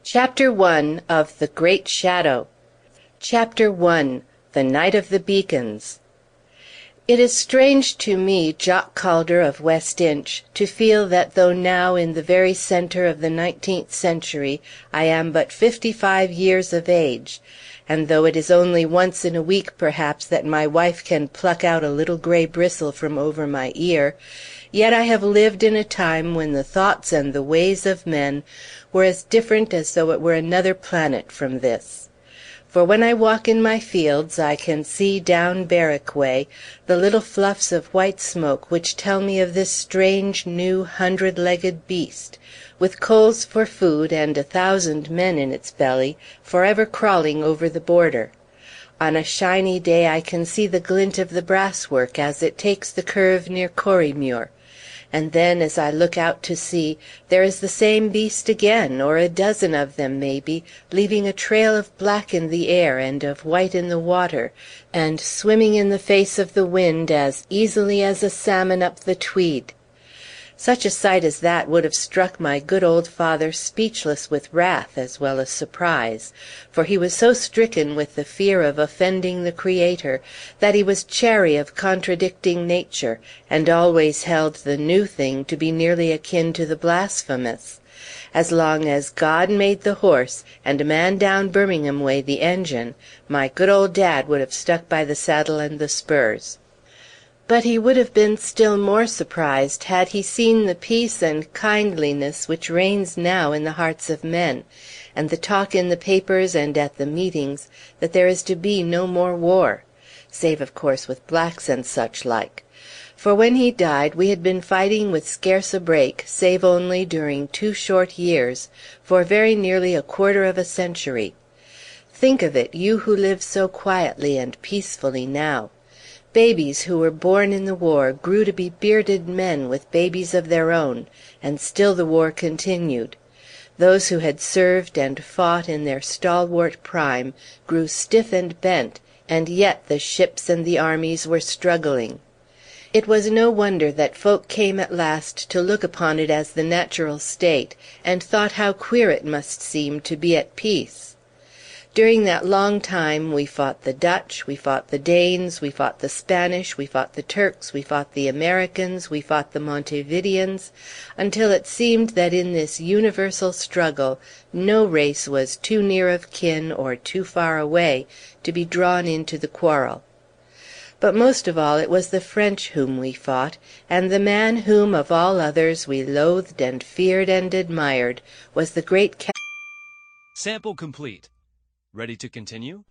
Chapter 1 of The Great Shadow. Chapter 1 The Night of the Beacons. It is strange to me, Jock Calder of West Inch, to feel that though now in the very centre of the 19th century I am but 55 years of age, and though it is only once in a week perhaps that my wife can pluck out a little grey bristle from over my ear, yet I have lived in a time when the thoughts and the ways of men were as different as though it were another planet from this. For when I walk in my fields I can see down Berwick way the little fluffs of white smoke which tell me of this strange new 100-legged beast, with coals for food and 1,000 men in its belly, forever crawling over the border. On a shiny day I can see the glint of the brasswork as it takes the curve near Corrymuir. And then, as I look out to sea, there is the same beast again, or a dozen of them, maybe, leaving a trail of black in the air and of white in the water, and swimming in the face of the wind as easily as a salmon up the Tweed. Such a sight as that would have struck my good old father speechless with wrath as well as surprise, for he was so stricken with the fear of offending the Creator that he was chary of contradicting nature, and always held the new thing to be nearly akin to the blasphemous. As long as God made the horse, and a man down Birmingham way the engine, my good old dad would have stuck by the saddle and the spurs. But he would have been still more surprised had he seen the peace and kindliness which reigns now in the hearts of men, and the talk in the papers and at the meetings that there is to be no more war, save of course with blacks and such like. For when he died we had been fighting with scarce a break, save only during 2 short years, for very nearly a quarter of a century. Think of it, you who live so quietly and peacefully now. Babies who were born in the war grew to be bearded men with babies of their own, and still the war continued. Those who had served and fought in their stalwart prime grew stiff and bent, and yet the ships and the armies were struggling. It was no wonder that folk came at last to look upon it as the natural state, and thought how queer it must seem to be at peace. During that long time we fought the Dutch, we fought the Danes, we fought the Spanish, we fought the Turks, we fought the Americans, we fought the Montevideans, until it seemed that in this universal struggle no race was too near of kin or too far away to be drawn into the quarrel. But most of all it was the French whom we fought, and the man whom of all others we loathed and feared and admired was the great Sample complete. Ready to continue?